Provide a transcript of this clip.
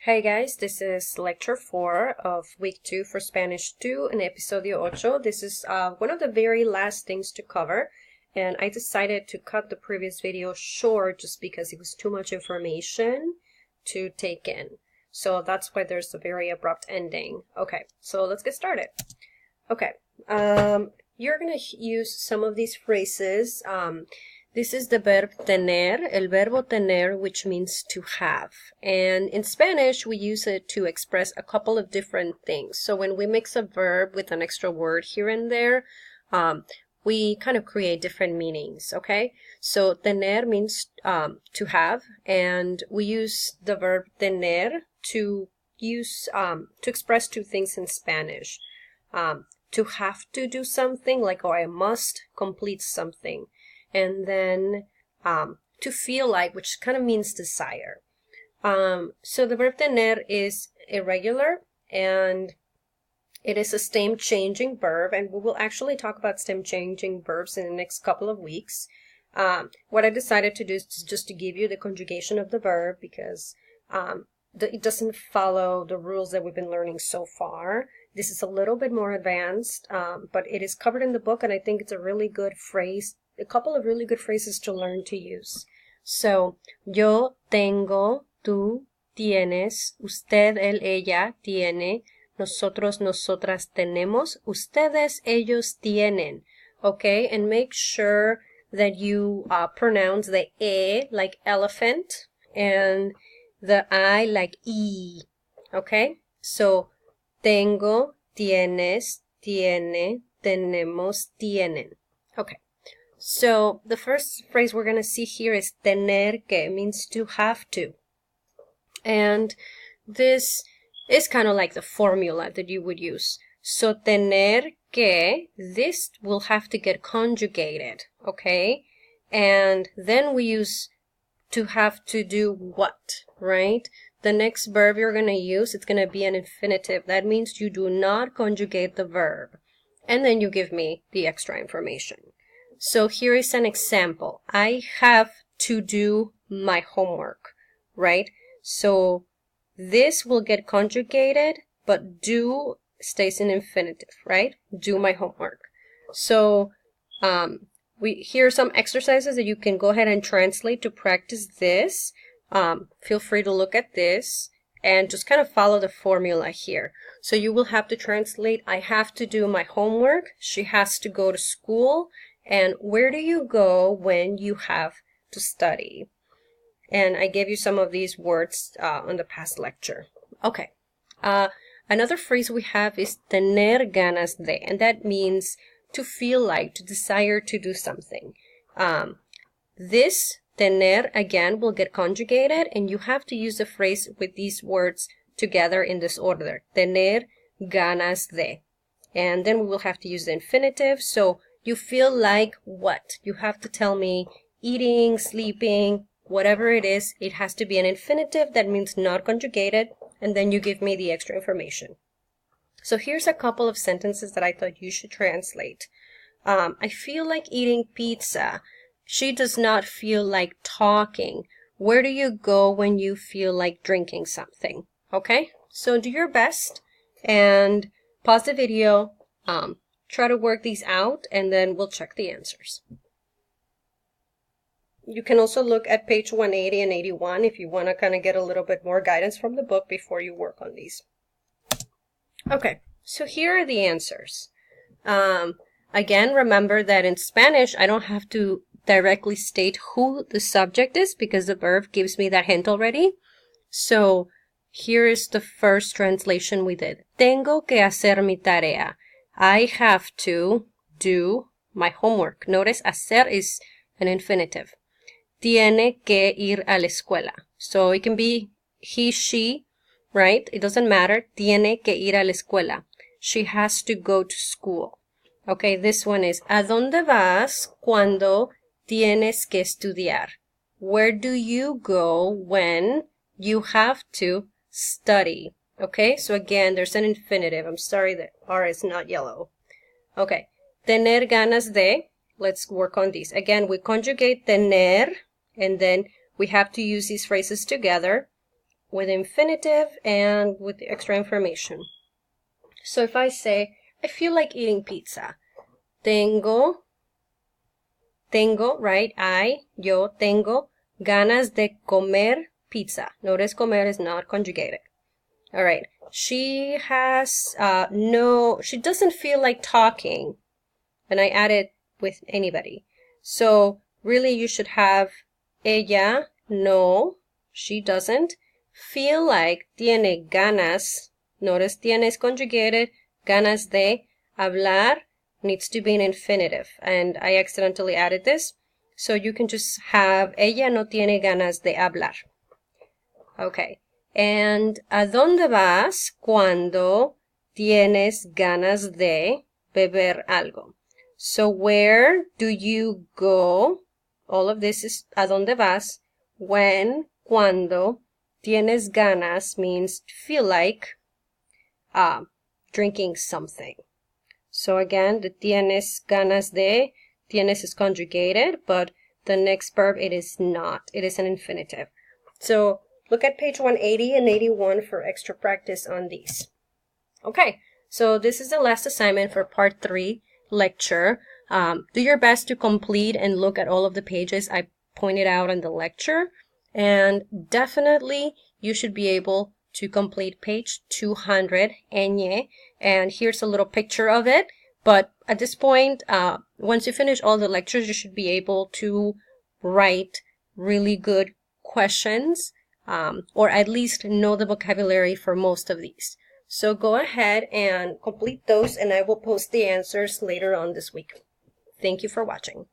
Hey guys, this is lecture 4 of week 2 for Spanish 2 in episodio 8. This is one of the very last things to cover, and I decided to cut the previous video short just because it was too much information to take in. So that's why there's a very abrupt ending. Okay, so let's get started. Okay, you're going to use some of these phrases. This is the verb tener, el verbo tener, which means to have. And in Spanish, we use it to express a couple of different things. So when we mix a verb with an extra word here and there, we kind of create different meanings, okay? So tener means to have, and we use the verb tener to express two things in Spanish. To have to do something, like, oh, I must complete something. And then to feel like, which kind of means desire. So the verb tener is irregular, and it is a stem-changing verb, and we will actually talk about stem-changing verbs in the next couple of weeks. What I decided to do is just to give you the conjugation of the verb, because it doesn't follow the rules that we've been learning so far. This is a little bit more advanced, but it is covered in the book, and I think it's a really good phrase, a couple of really good phrases to learn to use. So, yo tengo, tú tienes, usted, él, ella tiene, nosotros, nosotras tenemos, ustedes, ellos tienen. Okay, and make sure that you pronounce the E like elephant and the I like E. Okay, so tengo, tienes, tiene, tenemos, tienen. Okay. So the first phrase we're going to see here is tener que, means to have to. And this is kind of like the formula that you would use. So tener que, this will have to get conjugated, okay? And then we use to have to do what, right? The next verb you're going to use, it's going to be an infinitive. That means you do not conjugate the verb. And then you give me the extra information. So here is an example. I have to do my homework, right? So this will get conjugated, but do stays in infinitive, right? Do my homework. So here are some exercises that you can go ahead and translate to practice this. Feel free to look at this and just kind of follow the formula here. So you will have to translate, I have to do my homework, she has to go to school, and where do you go when you have to study? And I gave you some of these words on the past lecture. Okay. Another phrase we have is tener ganas de, and that means to feel like, to desire to do something. This tener, again, will get conjugated, and you have to use the phrase with these words together in this order. Tener ganas de. And then we will have to use the infinitive. So you feel like what? You have to tell me eating, sleeping, whatever it is. It has to be an infinitive. That means not conjugated. And then you give me the extra information. So here's a couple of sentences that I thought you should translate. I feel like eating pizza. She does not feel like talking. Where do you go when you feel like drinking something? Okay? So do your best and pause the video. Try to work these out, and then we'll check the answers. You can also look at page 180 and 81 if you want to kind of get a little bit more guidance from the book before you work on these. Okay, so here are the answers. Again, remember that in Spanish, I don't have to directly state who the subject is because the verb gives me that hint already. So here is the first translation we did. Tengo que hacer mi tarea. I have to do my homework. Notice hacer is an infinitive. Tiene que ir a la escuela. So it can be he, she, right? It doesn't matter. Tiene que ir a la escuela. She has to go to school. Okay, this one is ¿A dónde vas cuando tienes que estudiar? Where do you go when you have to study? Okay, so again, there's an infinitive. I'm sorry that R is not yellow. Okay, tener ganas de. Let's work on these. Again, we conjugate tener, and then we have to use these phrases together. with infinitive and with the extra information. So if I say, I feel like eating pizza. Tengo, right? Yo tengo ganas de comer pizza. Notice comer is not conjugated. All right. She has, she doesn't feel like talking. And I added with anybody. So really you should have ella, no, she doesn't. Feel like, tiene ganas. Notice tiene is conjugated. Ganas de hablar needs to be an infinitive. And I accidentally added this. So you can just have ella no tiene ganas de hablar. Okay. And ¿a dónde vas cuando tienes ganas de beber algo? So where do you go? All of this is ¿a dónde vas? When, cuando, tienes ganas means feel like drinking something. So again, the tienes ganas de, tienes is conjugated, but the next verb, it is not. It is an infinitive. So look at page 180 and 81 for extra practice on these. Okay, so this is the last assignment for part 3 lecture. Do your best to complete and look at all of the pages I pointed out in the lecture. And definitely you should be able to complete page 200, Enye. And here's a little picture of it. But at this point, once you finish all the lectures, you should be able to write really good questions, or at least know the vocabulary for most of these. So go ahead and complete those, and I will post the answers later on this week. Thank you for watching.